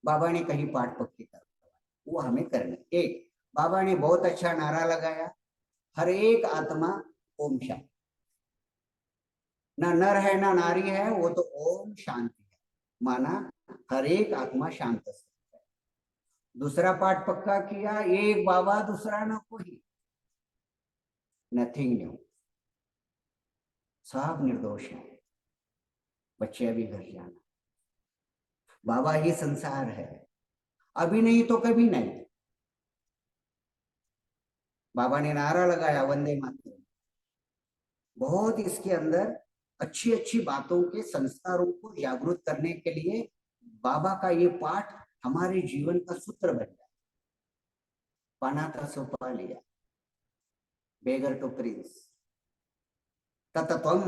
बाबा ने कहीं पाठ पक्के कर, वो हमें करना। एक बाबा ने बहुत अच्छा नारा लगाया, हर एक आत्मा ओम शांति। ना नर है ना नारी है, वो तो ओम शांति है, माना हर एक आत्मा शांत है। दूसरा पाठ पक्का किया, एक बाबा दूसरा ना कोई, नथिंग न्यू, सब निर्दोष है। बच्चे अभी घर जाना, बाबा ही संसार है, अभी नहीं तो कभी नहीं। बाबा ने नारा लगाया वंदे मातरम। बहुत इसके अंदर अच्छी अच्छी बातों के संस्कारों को जागरूक करने के लिए बाबा का ये पाठ हमारे जीवन का सूत्र बन गया। पाना था सो पा लिया, बेगर टू प्रिंस, ततत्वम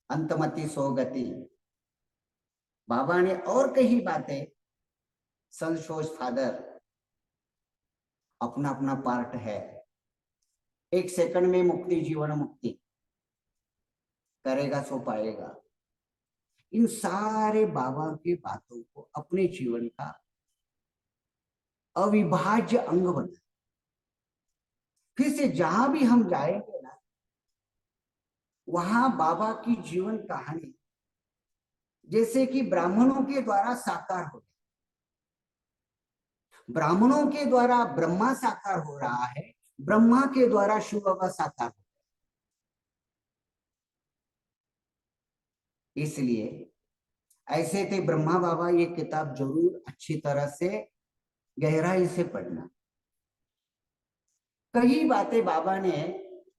अंतमति सोगति। बाबा ने और कई बातें, संतोष फादर, अपना अपना पार्ट है। एक सेकंड में मुक्ति, जीवन मुक्ति, करेगा सो पाएगा। इन सारे बाबा की बातों को अपने जीवन का अविभाज्य अंग बना। फिर से जहां भी हम जाएंगे ना, वहां बाबा की जीवन कहानी जैसे कि ब्राह्मणों के द्वारा साकार हो, ब्राह्मणों के द्वारा ब्रह्मा साकार हो रहा है, ब्रह्मा के द्वारा शिव बाबा साकार हो। इसलिए ऐसे थे ब्रह्मा बाबा, ये किताब जरूर अच्छी तरह से गहराई से पढ़ना। कई बातें बाबा ने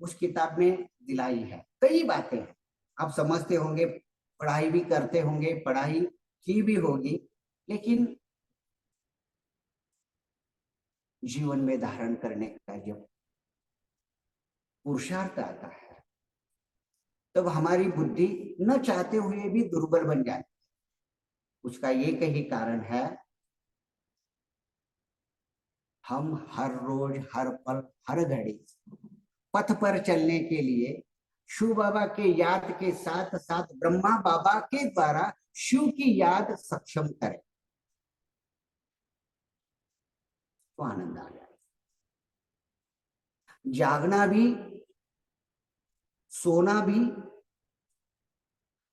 उस किताब में दिलाई है, कई बातें हैं। आप समझते होंगे, पढ़ाई भी करते होंगे, पढ़ाई की भी होगी, लेकिन जीवन में धारण करने का जब पुरुषार्थ आता है, तब हमारी बुद्धि न चाहते हुए भी दुर्बल बन जाती है। उसका एक ही कारण है, हम हर रोज, हर पल, हर घड़ी पथ पर चलने के लिए शिव बाबा के याद के साथ साथ ब्रह्मा बाबा के द्वारा शिव की याद सक्षम करें, तो आनंद आ जाए। जागना भी, सोना भी,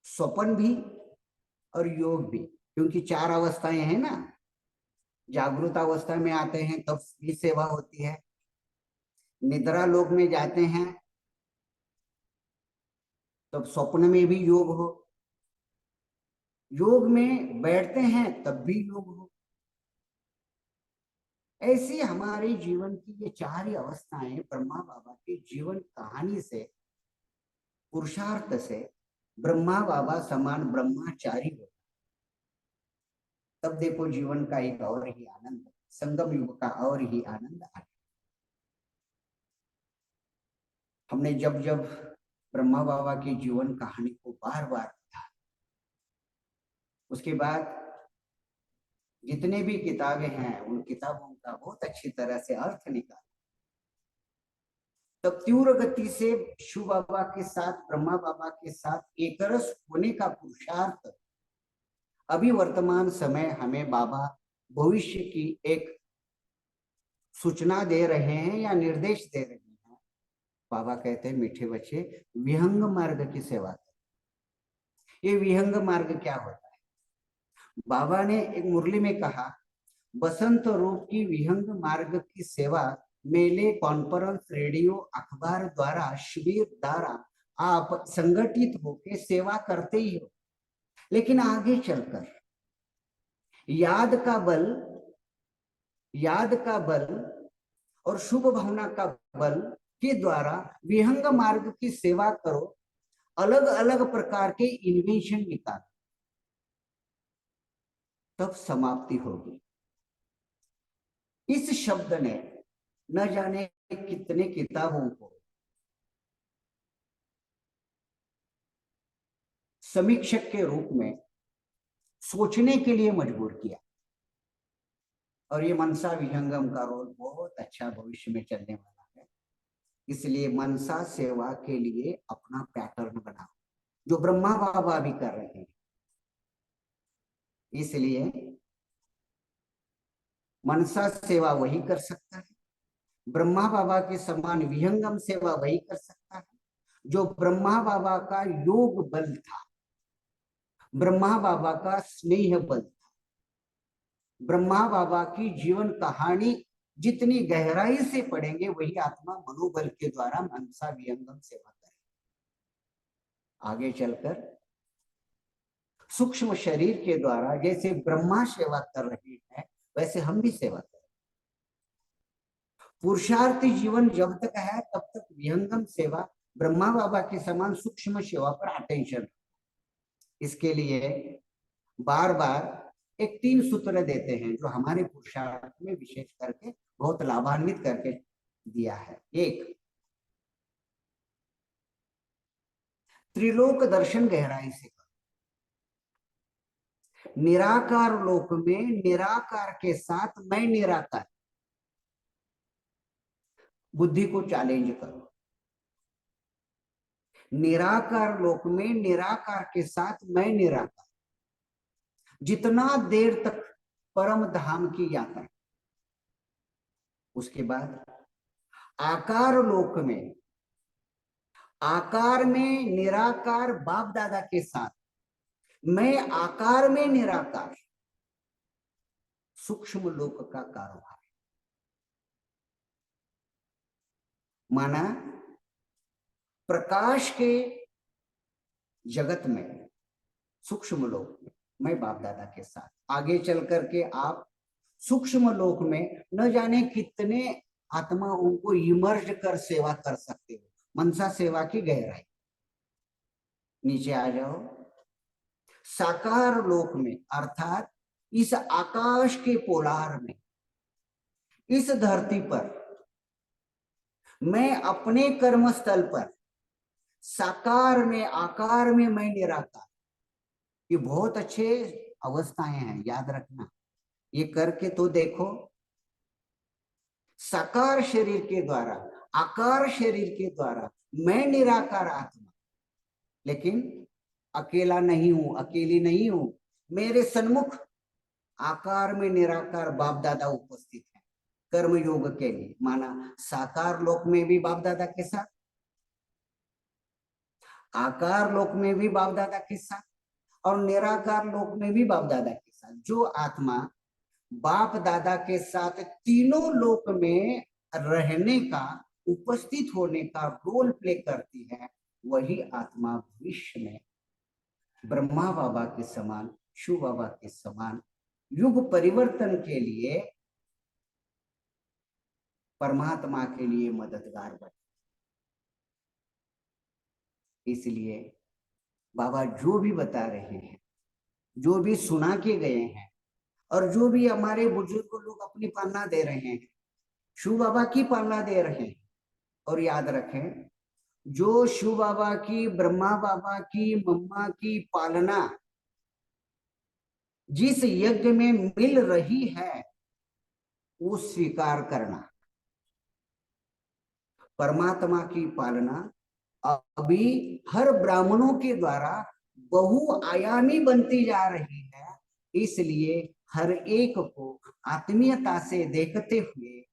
स्वप्न भी और योग भी, क्योंकि चार अवस्थाएं हैं ना। जागृत अवस्था में आते हैं तब भी सेवा होती है, निद्रा लोक में जाते हैं तब स्वप्न में भी योग हो, योग में बैठते हैं तब भी योग हो। ऐसी हमारे जीवन की ये चार ही अवस्थाएं ब्रह्मा बाबा की जीवन कहानी से, पुरुषार्थ से ब्रह्मा बाबा समान ब्रह्मचारी हो, तब देखो जीवन का एक और ही आनंद, संगम युग का और ही आनंद आ। हमने जब जब ब्रह्मा बाबा की जीवन कहानी को बार बार पढ़ा, उसके बाद जितने भी किताबें हैं उन किताबों का बहुत अच्छी तरह से अर्थ निकाला, तब तीव्र गति से शिव बाबा के साथ, ब्रह्मा बाबा के साथ एकरस होने का पुरुषार्थ अभी वर्तमान समय हमें बाबा भविष्य की एक सूचना दे रहे हैं या निर्देश दे रहे हैं। बाबा कहते हैं मीठे बच्चे विहंग मार्ग की सेवा करें। ये विहंग मार्ग क्या होता है? बाबा ने एक मुरली में कहा, बसंत रूप की विहंग मार्ग की सेवा मेले, कॉन्फ्रेंस, रेडियो, अखबार द्वारा, शिविर द्वारा आप संगठित होकर सेवा करते ही हो, लेकिन आगे चलकर याद का बल, याद का बल और शुभ भावना का बल के द्वारा विहंग मार्ग की सेवा करो, अलग अलग प्रकार के इन्वेंशन निकालो, तब समाप्ति होगी। इस शब्द ने न जाने कितने किताबों को समीक्षक के रूप में सोचने के लिए मजबूर किया, और ये मनसा विहंगम का रोल बहुत अच्छा भविष्य में चलने वाला है। इसलिए मनसा सेवा के लिए अपना पैटर्न बनाओ, जो ब्रह्मा बाबा भी कर रहे हैं। इसलिए मनसा सेवा वही कर सकता है, ब्रह्मा बाबा के समान विहंगम सेवा वही कर सकता है जो ब्रह्मा बाबा का योग बल था, ब्रह्मा बाबा का स्नेह बल था, ब्रह्मा बाबा की जीवन कहानी जितनी गहराई से पढ़ेंगे वही आत्मा मनोबल के द्वारा मनसा विहंगम सेवा करे। आगे चलकर सूक्ष्म शरीर के द्वारा जैसे ब्रह्मा सेवा कर रहे हैं वैसे हम भी सेवा करें। पुरुषार्थी जीवन जब तक है तब तक विहंगम सेवा ब्रह्मा बाबा के समान सूक्ष्म सेवा पर अटेंशन। इसके लिए बार बार एक 3 सूत्र देते हैं जो हमारे पुरुषार्थ में विशेष करके बहुत लाभान्वित करके दिया है। एक, त्रिलोक दर्शन गहराई से करो। निराकार लोक में निराकार के साथ मैं निराकार, बुद्धि को चैलेंज करो। निराकार लोक में निराकार के साथ मैं निराकार, जितना देर तक परम धाम की यात्रा। उसके बाद आकार लोक में, आकार में निराकार बाप दादा के साथ मैं आकार में निराकार, सूक्ष्म लोक का कारोबार। माना प्रकाश के जगत में, सूक्ष्म लोक में मैं बाप दादा के साथ, आगे चल करके आप सूक्ष्म लोक में न जाने कितने आत्माओं को इमर्ज कर सेवा कर सकते हो। मनसा सेवा की गहराई। नीचे आ जाओ, साकार लोक में अर्थात इस आकाश के पोलार में, इस धरती पर मैं अपने कर्म स्थल पर साकार में, आकार में मैं निराकार। ये बहुत अच्छे अवस्थाएं हैं, याद रखना। ये करके तो देखो, साकार शरीर के द्वारा, आकार शरीर के द्वारा मैं निराकार आत्मा, लेकिन अकेला नहीं हूं, अकेली नहीं हूं। मेरे सन्मुख आकार में निराकार बाप दादा उपस्थित है कर्म योग के लिए। माना साकार लोक में भी बाप दादा के साथ, आकार लोक में भी बाप दादा के साथ, और निराकार लोक में भी बाप दादा के साथ। जो आत्मा बाप दादा के साथ तीनों लोक में रहने का, उपस्थित होने का रोल प्ले करती है, वही आत्मा भविष्य में ब्रह्मा बाबा के समान, शिव बाबा के समान युग परिवर्तन के लिए, परमात्मा के लिए मददगार बने। इसलिए बाबा जो भी बता रहे हैं, जो भी सुना के गए हैं, और जो भी हमारे बुजुर्ग लोग अपनी पालना दे रहे हैं, शिव बाबा की पालना दे रहे हैं। और याद रखें, जो शिव बाबा की, ब्रह्मा बाबा की, मम्मा की पालना जिस यज्ञ में मिल रही है, वो स्वीकार करना। परमात्मा की पालना अभी हर ब्राह्मणों के द्वारा बहुआयामी बनती जा रही है। इसलिए हर एक को आत्मीयता से देखते हुए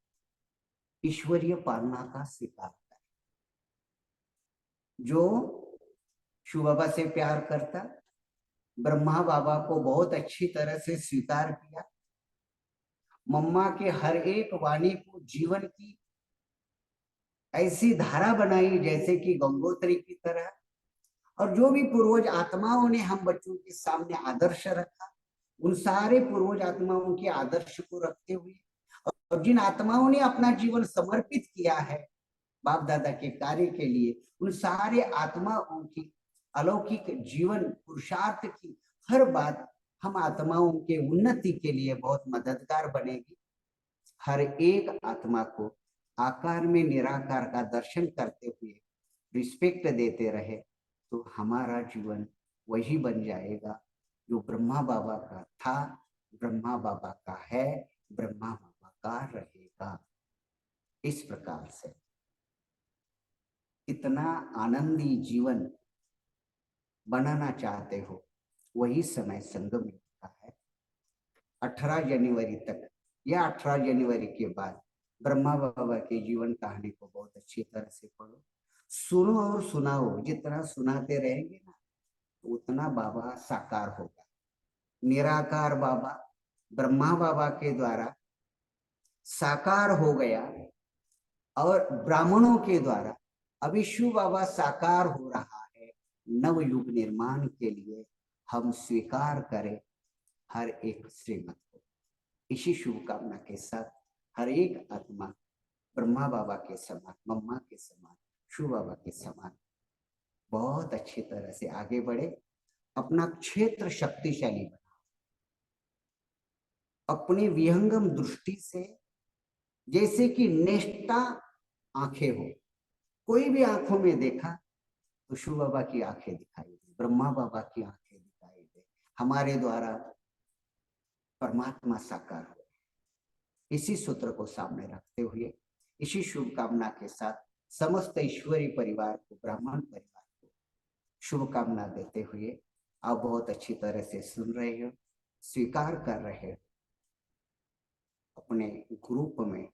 ईश्वरीय पालना का स्वीकार करें। जो शिव बाबा से प्यार करता, ब्रह्मा बाबा को बहुत अच्छी तरह से स्वीकार किया, मम्मा के हर एक वाणी को जीवन की ऐसी धारा बनाई जैसे कि गंगोत्री की तरह। और जो भी पूर्वज आत्माओं ने हम बच्चों के सामने आदर्श रखा, उन सारे पूर्वज आत्माओं के आदर्श को रखते हुए, और जिन आत्माओं ने अपना जीवन समर्पित किया है बाप दादा के कार्य के लिए, उन सारे आत्माओं की अलौकिक जीवन पुरुषार्थ की हर बात हम आत्माओं के उन्नति के लिए बहुत मददगार बनेगी। हर एक आत्मा को आकार में निराकार का दर्शन करते हुए रिस्पेक्ट देते रहे तो हमारा जीवन वही बन जाएगा जो ब्रह्मा बाबा का था, ब्रह्मा बाबा का है, ब्रह्मा बाबा का रहेगा। इस प्रकार से कितना आनंदी जीवन बनाना चाहते हो, वही समय संगम युग का है। 18 जनवरी तक या 18 जनवरी के बाद ब्रह्मा बाबा के जीवन कहानी को बहुत अच्छी तरह से पढ़ो, सुनो और सुनाओ। जितना सुनाते रहेंगे ना, उतना बाबा साकार होगा। निराकार बाबा ब्रह्मा बाबा के द्वारा साकार हो गया, और ब्राह्मणों के द्वारा अभी शिव बाबा साकार हो रहा है। नव युग निर्माण के लिए हम स्वीकार करें हर एक श्रीमत को। इसी शुभकामना के साथ हर एक आत्मा ब्रह्मा बाबा के समान, मम्मा के समान, शिव बाबा के समान बहुत अच्छी तरह से आगे बढ़े, अपना क्षेत्र शक्तिशाली बना, अपनी विहंगम दृष्टि से, जैसे कि नेष्टा आंखें हो, कोई भी आंखों में देखा तो शिव बाबा की आंखें दिखाई दे, ब्रह्मा बाबा की आंखें दिखाई दे, हमारे द्वारा परमात्मा साकार हो। इसी सूत्र को सामने रखते हुए, इसी शुभकामना के साथ समस्त ईश्वरीय परिवार को, ब्राह्मण परिवार को शुभकामना देते हुए, आप बहुत अच्छी तरह से सुन रहे हो, स्वीकार कर रहे हो। अपने ग्रुप में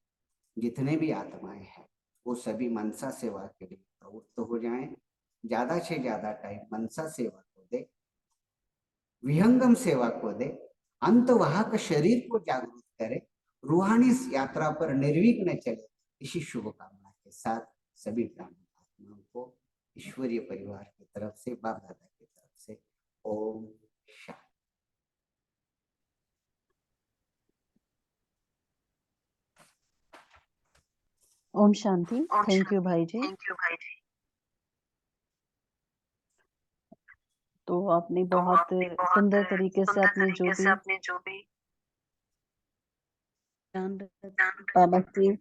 जितने भी आत्माएं हैं वो सभी मनसा सेवा के लिए प्रवृत्त हो जाएं। ज्यादा से ज्यादा टाइम मनसा सेवा को दे, विहंगम सेवा को दे, अंतवाहक शरीर को जागरूक करे, रूहानी यात्रा पर निर्विघ्न चले। इसी शुभकामना के साथ सभी ब्राह्मण आत्माओं को ईश्वरीय परिवार की तरफ से, बाप दादा की तरफ से ओम शांति। ओम शांति। थैंक यू भाई जी। तो आपने बहुत सुंदर तरीके से अपने जो भी बाबा की